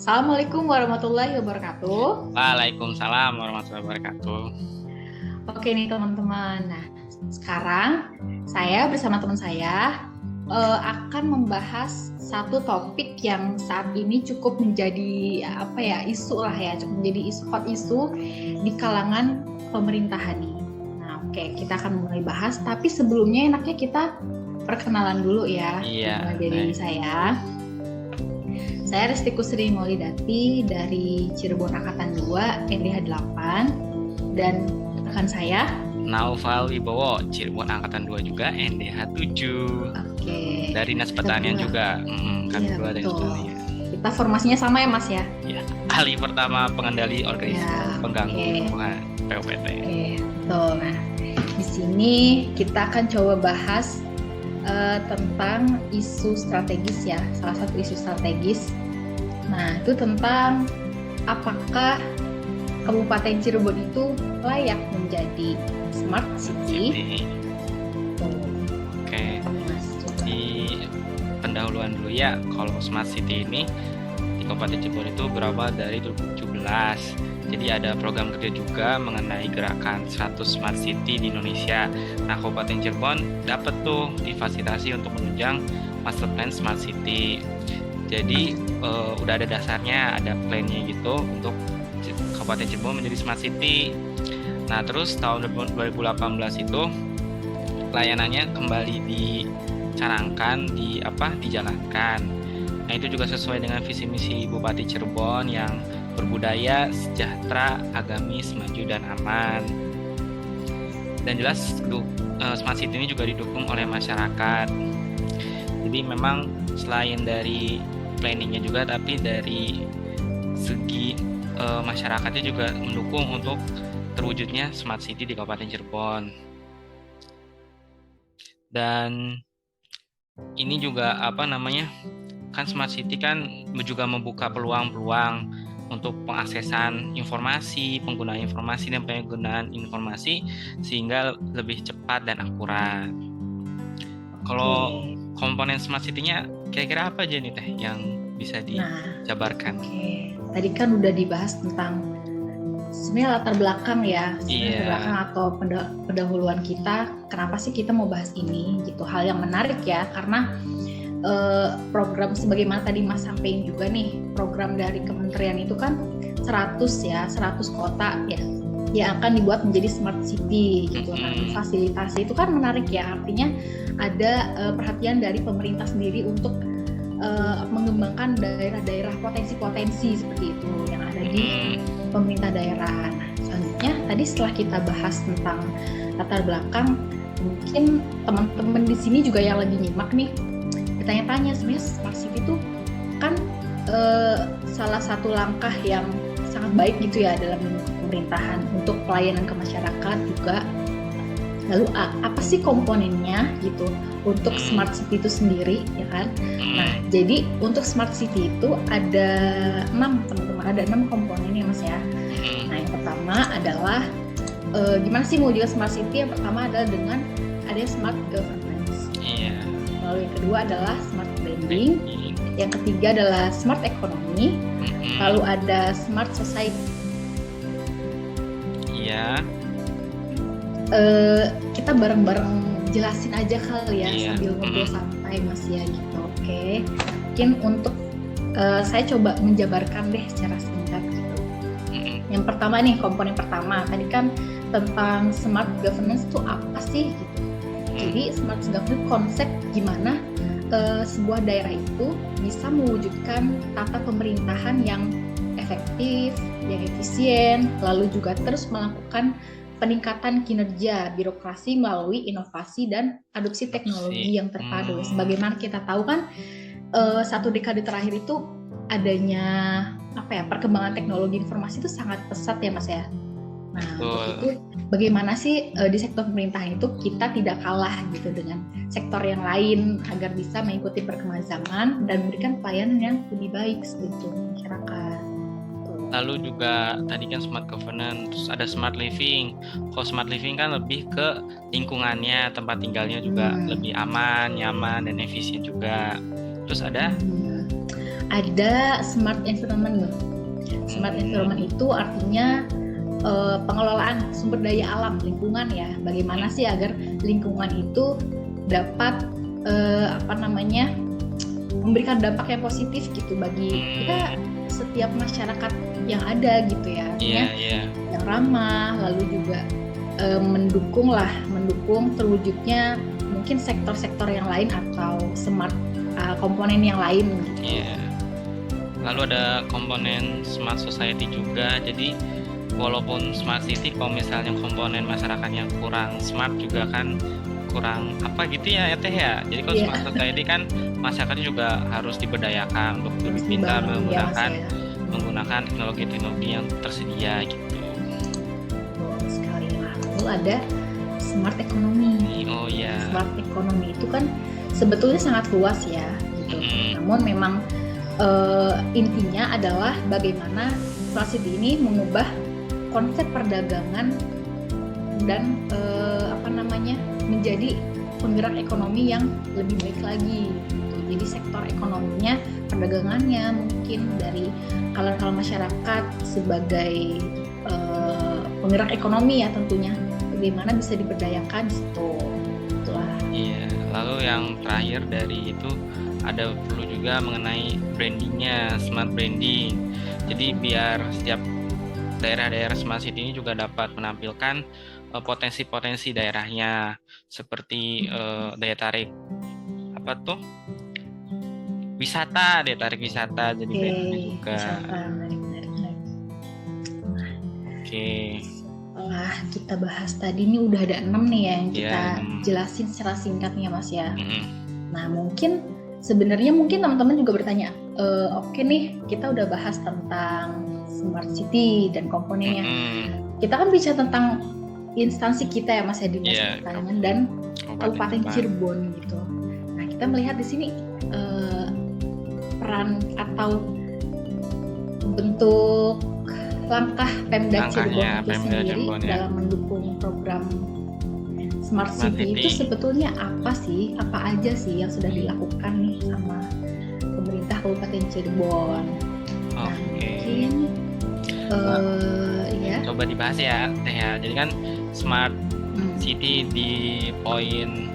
Assalamualaikum warahmatullahi wabarakatuh. Waalaikumsalam warahmatullahi wabarakatuh. Oke nih teman-teman. Nah, sekarang saya bersama teman saya akan membahas satu topik yang saat ini cukup menjadi isu lah ya, cukup menjadi hot isu di kalangan pemerintahan nih. Nah, oke, kita akan mulai bahas. Tapi sebelumnya enaknya kita perkenalan dulu ya. Iya. Dari saya Resti Kusri Maulidati dari Cirebon Angkatan 2 NDH 8, dan rekan saya Naufal Wibowo, Cirebon Angkatan 2 juga NDH 7. Oke. Dari Dinas Pertanian juga. Kami Iya, dua dari betul. pertanian. Kita formasinya sama ya Mas ya? Ya, ahli pertama pengendali organisasi pengganggu tumbuhan POPT. Oke, betul. Nah, di sini kita akan coba bahas tentang isu strategis ya, salah satu isu strategis. Nah, itu tentang apakah Kabupaten Cirebon itu layak menjadi smart city. Oke. Di pendahuluan dulu ya, kalau smart city ini di Kabupaten Cirebon itu berawal dari 2017. Jadi ada program kerja juga mengenai gerakan 100 smart city di Indonesia. Nah, Kabupaten Cirebon dapat tuh difasilitasi untuk menunjang master plan smart city. Jadi udah ada dasarnya, ada plannya gitu untuk Kabupaten Cirebon menjadi smart city. Nah, terus tahun 2018 itu layanannya kembali dicanangkan, dijalankan. Nah, itu juga sesuai dengan visi misi Bupati Cirebon yang berbudaya, sejahtera, agamis, maju dan aman. Dan jelas smart city ini juga didukung oleh masyarakat. Jadi memang selain dari planningnya juga, tapi dari segi masyarakatnya juga mendukung untuk terwujudnya smart city di Kabupaten Cirebon. Dan ini juga kan smart city kan juga membuka peluang-peluang untuk pengaksesan informasi, penggunaan informasi dan penggunaan informasi sehingga lebih cepat dan akurat. Kalau komponen smart city-nya kira-kira apa aja nih Teh yang bisa dijabarkan? Tadi kan udah dibahas tentang sebenarnya latar belakang ya, latar belakang atau pendahuluan kita, kenapa sih kita mau bahas ini gitu. Hal yang menarik ya, karena program sebagaimana tadi Mas sampaikan juga nih, program dari kementerian itu kan 100 kota ya yang akan dibuat menjadi smart city gitu. Nah, fasilitasi itu kan menarik ya, artinya ada perhatian dari pemerintah sendiri untuk mengembangkan daerah-daerah potensi-potensi seperti itu yang ada di pemerintah daerah. Nah, selanjutnya tadi setelah kita bahas tentang latar belakang, mungkin teman-teman di sini juga yang lagi nyimak nih bertanya-tanya, sebenarnya smart city itu kan salah satu langkah yang sangat baik gitu ya dalam pemerintahan untuk pelayanan ke masyarakat juga. Lalu apa sih komponennya gitu untuk smart city itu sendiri ya kan? Nah, jadi untuk smart city itu ada 6 teman-teman, ada 6 komponennya Mas ya. Nah, yang pertama adalah gimana sih mau juga smart city? Yang pertama adalah dengan ada smart governance. Lalu yang kedua adalah smart branding. Yang ketiga adalah smart economy. Lalu ada smart society. Kita bareng-bareng jelasin aja kali ya sambil ngobrol santai Mas ya gitu. Oke. Mungkin untuk saya coba menjabarkan deh secara singkat gitu. Yang pertama nih, komponen pertama tadi kan tentang smart governance itu apa sih gitu. Jadi smart governance konsep gimana sebuah daerah itu bisa mewujudkan tata pemerintahan yang efektif, yang efisien, lalu juga terus melakukan peningkatan kinerja birokrasi melalui inovasi dan adopsi teknologi yang terpadu. Sebagaimana kita tahu kan, satu dekade terakhir itu adanya perkembangan teknologi informasi itu sangat pesat ya Mas ya. Nah, untuk itu bagaimana sih di sektor pemerintahan itu kita tidak kalah gitu dengan sektor yang lain agar bisa mengikuti perkembangan zaman dan memberikan pelayanan yang lebih baik seperti masyarakat. Lalu juga tadi kan smart governance, terus ada smart living. Kalau smart living kan lebih ke lingkungannya, tempat tinggalnya juga lebih aman, nyaman, dan efisien juga. Terus ada ada smart environment. Smart environment itu artinya pengelolaan sumber daya alam, lingkungan ya. Bagaimana sih agar lingkungan itu dapat memberikan dampak yang positif gitu bagi kita, setiap masyarakat yang ada gitu ya. Yang ramah, lalu juga mendukung terwujudnya mungkin sektor-sektor yang lain atau smart komponen yang lain gitu. Lalu ada komponen smart society juga. Jadi walaupun smart city, kalau misalnya komponen masyarakatnya kurang smart juga kan kurang apa gitu ya Teh ya. Jadi kalau smart society kan masyarakatnya juga harus diberdayakan untuk lebih pintar menggunakan teknologi-teknologi yang tersedia gitu. Sekali. Lalu ada smart economy. Smart economy itu kan sebetulnya sangat luas ya gitu. Namun memang intinya adalah bagaimana smart city ini mengubah konsep perdagangan dan menjadi penggerak ekonomi yang lebih baik lagi gitu. Jadi sektor ekonominya, perdagangannya mungkin dari kalangan masyarakat sebagai penggerak ekonomi ya tentunya, bagaimana bisa diberdayakan gitu. Itulah. Lalu yang terakhir dari itu ada perlu juga mengenai brandingnya, smart branding. Jadi biar setiap daerah-daerah smart city ini juga dapat menampilkan potensi-potensi daerahnya, seperti daya tarik wisata, daya tarik wisata, jadi brandingnya juga. Setelah kita bahas tadi ini udah ada 6 nih ya yang kita jelasin secara singkatnya Mas ya. Nah mungkin teman-teman juga bertanya, oke nih kita udah bahas tentang smart city dan komponennya. Kita kan bicara tentang instansi kita ya Mas ya, Dinas Pertanian dan Kabupaten Cirebon gitu. Nah kita melihat di sini peran atau bentuk langkah Pemda Cirebon itu sendiri dalam mendukung program Smart City itu sebetulnya apa sih? Apa aja sih yang sudah dilakukan nih sama pemerintah Kabupaten Cirebon? Nah, mungkin coba dibahas ya Teh ya. Jadi kan Smart City di poin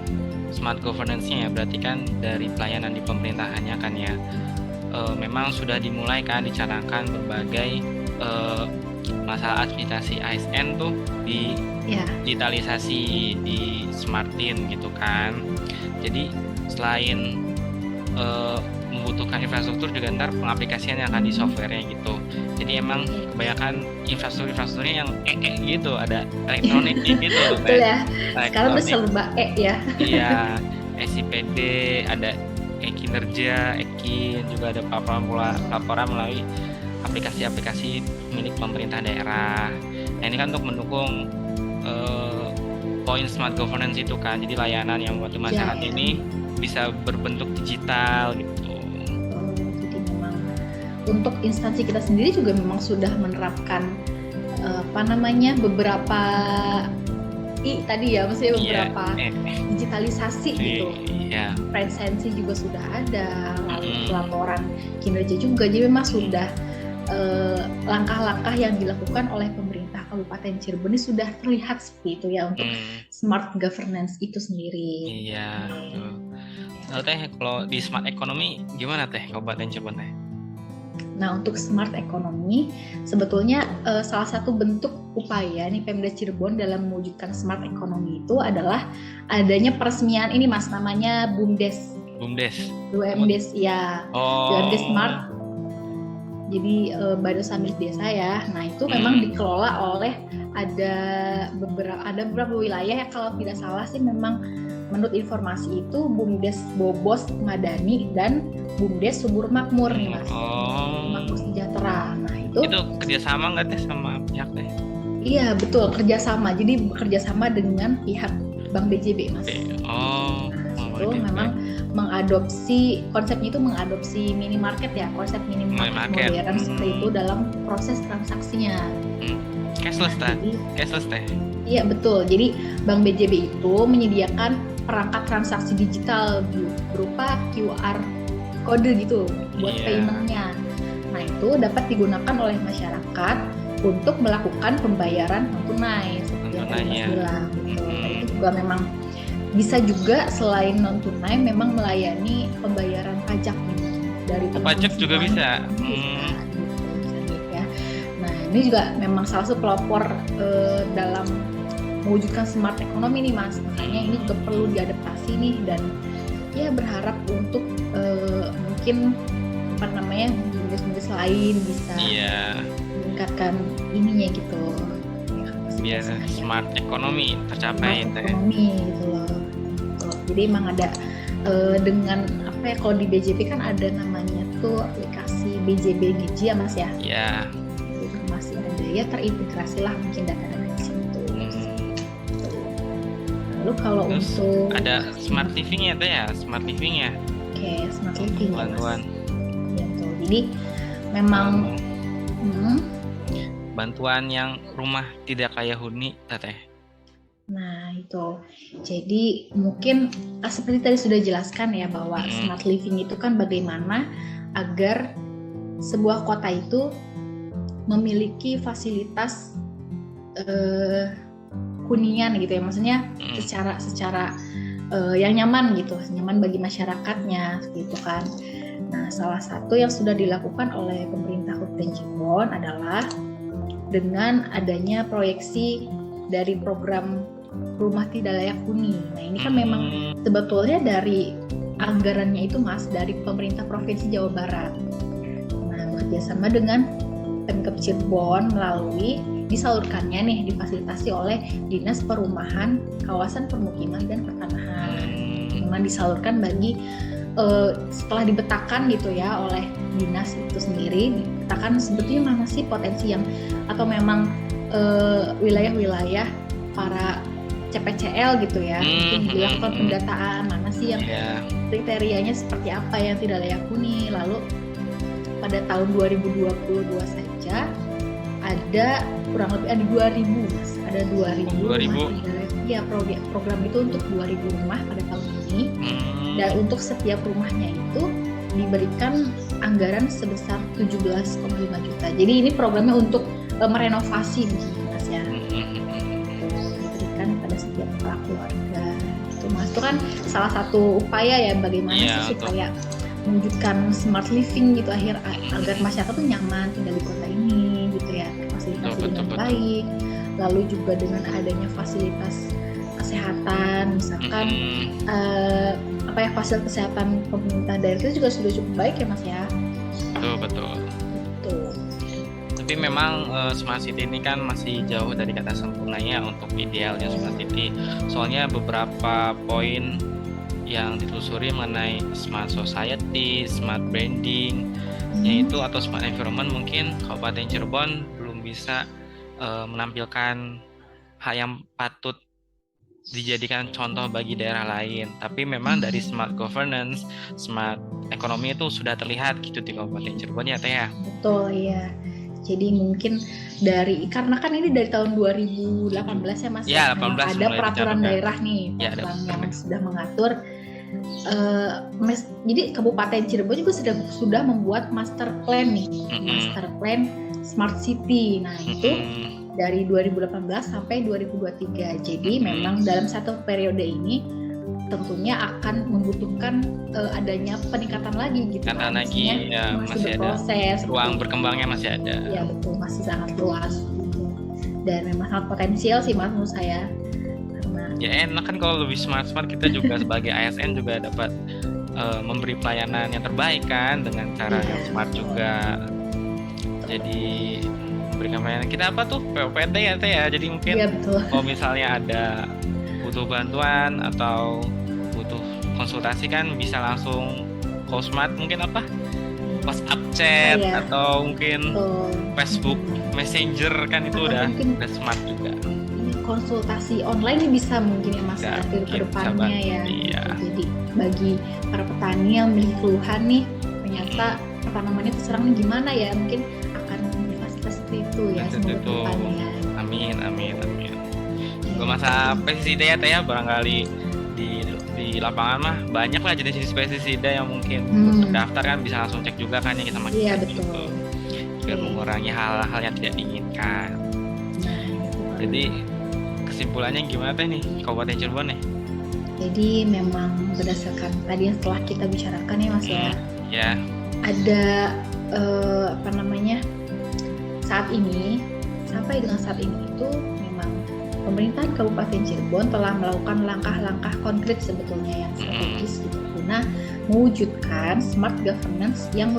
smart governance-nya ya, berarti kan dari pelayanan di pemerintahannya kan ya. Memang sudah dimulai kan dicanangkan berbagai masalah administrasi ASN tuh di digitalisasi, di smartin gitu kan. Jadi selain membutuhkan infrastruktur juga ntar pengaplikasiannya akan di softwarenya gitu. Jadi emang kebanyakan infrastrukturnya yang gitu, ada elektronik gitu. Betul ya. Sekarang udah serba ya. Iya, SIPD, ada e-kinerja, e-kin, juga ada laporan melalui aplikasi-aplikasi milik pemerintah daerah. Nah ini kan untuk mendukung poin smart governance itu kan, jadi layanan yang buat masyarakat ini bisa berbentuk digital gitu. Jadi memang untuk instansi kita sendiri juga memang sudah menerapkan beberapa tadi ya, maksudnya beberapa digitalisasi gitu. Presensi juga sudah ada, lalu laporan kinerja juga. Jadi memang sudah langkah-langkah yang dilakukan oleh pemerintah Kabupaten Cirebon ini sudah terlihat seperti itu ya untuk smart governance itu sendiri. Lalu Teh, kalau di smart economy gimana Teh Kabupaten Cirebon Teh? Nah untuk smart economy sebetulnya salah satu bentuk upaya nih Pemda Cirebon dalam mewujudkan smart economy itu adalah adanya peresmian ini Mas, namanya BUMDes ya. BUMDes Smart. Jadi Badan Usaha Milik Desa ya. Nah itu memang dikelola oleh ada beberapa wilayah ya, kalau tidak salah sih memang menurut informasi itu BUMDes Bobos Madani dan BUMDes Subur Makmur nih Mas. Makmur Sejahtera. Nah itu kerjasama nggak Teh sama pihak Teh? Iya betul, kerjasama. Jadi bekerjasama dengan pihak Bank BJB Mas. Itu memang konsepnya itu mengadopsi minimarket ya, konsep minimarket modern seperti itu dalam proses transaksinya. Cashless Teh. Iya betul. Jadi Bank BJB itu menyediakan perangkat transaksi digital berupa QR kode gitu buat Iya. paymentnya. Nah itu dapat digunakan oleh masyarakat untuk melakukan pembayaran non tunai seperti yang tadi Mas bilang gitu. Nah, itu juga memang bisa juga selain non tunai memang melayani pembayaran pajak nih dari Pajak juga bisa. Bisa ya. Nah ini juga memang salah satu pelopor dalam mewujudkan smart economy nih Mas. Makanya ini juga perlu diadaptasi nih, dan ya berharap untuk mungkin bisnis lain bisa meningkatkan ininya gitu ya, biar smart economy tercapai. Smart economy gitu loh. Jadi emang ada dengan kalau di BJP kan ada namanya tuh aplikasi BJB Digi ya Mas ya. Iya. Itu masih ada ya, terintegrasi lah mungkin data-data di situ. Lalu kalau terus untuk ada smart living-nya tuh ya, smart living-nya. Oke, smart living bantuan. Ya, tuh. Jadi memang bantuan yang rumah tidak layak huni Teteh. Nah itu, jadi mungkin seperti tadi sudah jelaskan ya bahwa smart living itu kan bagaimana agar sebuah kota itu memiliki fasilitas hunian gitu ya, maksudnya secara yang nyaman gitu, nyaman bagi masyarakatnya gitu kan. Nah salah satu yang sudah dilakukan oleh pemerintah Kabupaten Cirebon adalah dengan adanya proyeksi dari program rumah tidak layak huni. Nah ini kan memang sebetulnya dari anggarannya itu Mas dari pemerintah Provinsi Jawa Barat. Nah bekerjasama dengan Pemkab Cirebon melalui disalurkannya nih, difasilitasi oleh Dinas Perumahan Kawasan Permukiman dan Pertanahan. Memang disalurkan bagi setelah dipetakan gitu ya oleh dinas itu sendiri, dipetakan sebetulnya mana sih potensi yang atau memang wilayah-wilayah para CPCL gitu ya, mungkin dilakukan pendataan mana sih yang kriterianya seperti apa yang tidak layak huni. Lalu pada tahun 2022 saja ada kurang lebih ada 2.000 Mas, ada 2.000 rumah tidak layak. Ya program itu untuk 2.000 rumah pada tahun ini, dan untuk setiap rumahnya itu diberikan anggaran sebesar 17,5 juta. Jadi ini programnya untuk merenovasi Mas ya. Diberikan pada setiap kepala keluarga. Itu Mas, itu kan salah satu upaya ya bagaimana sih supaya mewujudkan smart living gitu agar masyarakat tuh nyaman tinggal di kota ini gitu ya, fasilitas dengan baik. Lalu juga dengan adanya fasilitas kesehatan misalkan fasilitas kesehatan pemerintah daerah itu juga sudah cukup baik ya Mas ya. Betul. Tapi memang smart city ini kan masih jauh dari kata sempurnanya untuk idealnya smart city. Soalnya beberapa poin yang ditelusuri mengenai smart society, smart branding, yaitu atau smart environment, mungkin Kabupaten Cirebon belum bisa menampilkan hal yang patut dijadikan contoh bagi daerah lain. Tapi memang dari smart governance, smart economy itu sudah terlihat gitu di Kabupaten Cirebon ya Teh ya. Betul ya. Jadi mungkin karena kan ini dari tahun 2018 ya Mas. Ya, 18 ada peraturan daerah nih, peraturan yang sudah mengatur. Jadi Kabupaten Cirebon juga sudah membuat master plan nih, master plan smart city. Nah itu dari 2018 sampai 2023. Jadi memang dalam satu periode ini tentunya akan membutuhkan adanya peningkatan lagi gitu. Karena lagi ya, masih berproses, ada ruang berkembangnya masih ada. Ya betul, masih sangat luas gitu. Dan memang sangat potensial sih Mas menurut saya. Ya enak kan kalau lebih smart kita juga sebagai ASN juga dapat memberi pelayanan yang terbaik kan dengan cara yang smart juga. Jadi berikan pelayanan kita apa tuh POPT ya Teh ya. Jadi mungkin kalau misalnya ada butuh bantuan atau butuh konsultasi kan bisa langsung call smart, mungkin WhatsApp chat atau mungkin Facebook Messenger kan itu udah smart juga. Konsultasi online ini bisa mungkin ya Mas ke depannya ya. Jadi bagi para petani yang memiliki keluhan nih, ternyata terserang nih gimana ya, mungkin akan difasilitasi itu ya semoga depannya. Amin. Juga masa PSID ya Teh ya, barangkali di lapangan mah banyak lah jenis-jenis pestisida yang mungkin terdaftar kan, bisa langsung cek juga kan yang kita makan. Iya betul. Gitu. Biar mengurangi hal-hal yang tidak diinginkan. Jadi kesimpulannya gimana teh nih Kabupaten Cirebon nih? Jadi memang berdasarkan tadi yang telah kita bicarakan ya Mas ya. Ya. Ada saat ini sampai dengan saat ini itu memang pemerintahan Kabupaten Cirebon telah melakukan langkah-langkah konkret sebetulnya yang strategis gitu guna mewujudkan smart governance yang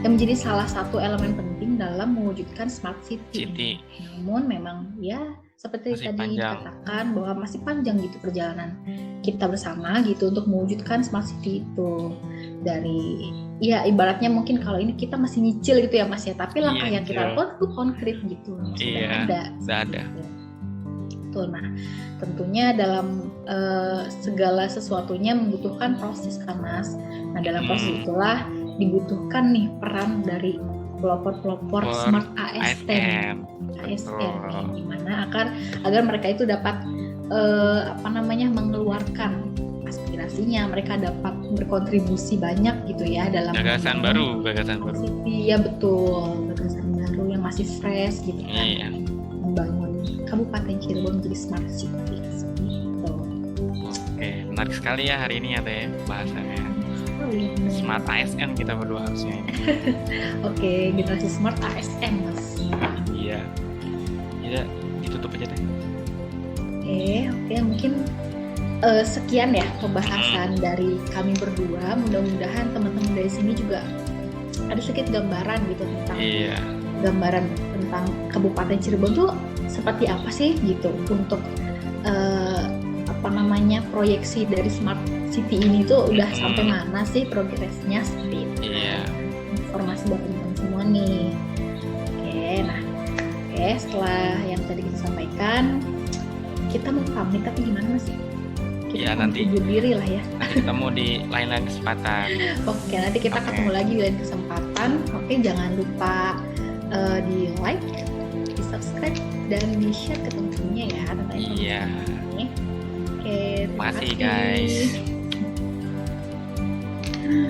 menjadi salah satu elemen penting dalam mewujudkan smart city. Namun memang ya seperti masih tadi panjang. dikatakan bahwa masih panjang gitu perjalanan kita bersama gitu untuk mewujudkan smart city itu. Dari ya ibaratnya mungkin kalau ini kita masih nyicil gitu ya Mas ya, tapi langkah yang kita lakukan itu konkret gitu, sudah ada. Betul. Nah tentunya dalam segala sesuatunya membutuhkan proses kan Mas. Nah dalam proses itulah dibutuhkan nih peran dari pelopor smart ASN gimana agar mereka itu dapat mengeluarkan aspirasinya, mereka dapat berkontribusi banyak gitu ya dalam gagasan baru. Iya betul, gagasan baru yang masih fresh gitu kan. Iya. Membangun Kabupaten Cirebon menjadi smart city gitu. Oke, menarik sekali ya hari ini ya Teh bahasannya. Smart ASN kita berdua harusnya. Oke, generasi smart ASN Mas. Iya. Ya, ditutup aja Teh. Oke, mungkin sekian ya pembahasan dari kami berdua. Mudah-mudahan teman-teman dari sini juga ada sedikit gambaran gitu tentang gambaran tentang Kabupaten Cirebon tuh seperti apa sih gitu untuk proyeksi dari smart city ini tuh udah sampai mana sih progresnya seperti itu. Informasi buat teman-teman semua nih. Oke, setelah yang tadi kita sampaikan, kita mau pamit tapi gimana sih? Kita nanti diri lah ya. Nanti ketemu di lain kesempatan. Oke, nanti kita ketemu lagi di lain kesempatan. Oke, jangan lupa di like, di subscribe, dan di share ke teman-temannya ya tentang informasi ini. Oke, terima kasih guys.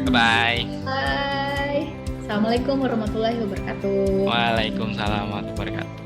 Bye. Assalamualaikum warahmatullahi wabarakatuh. Waalaikumsalam warahmatullahi wabarakatuh.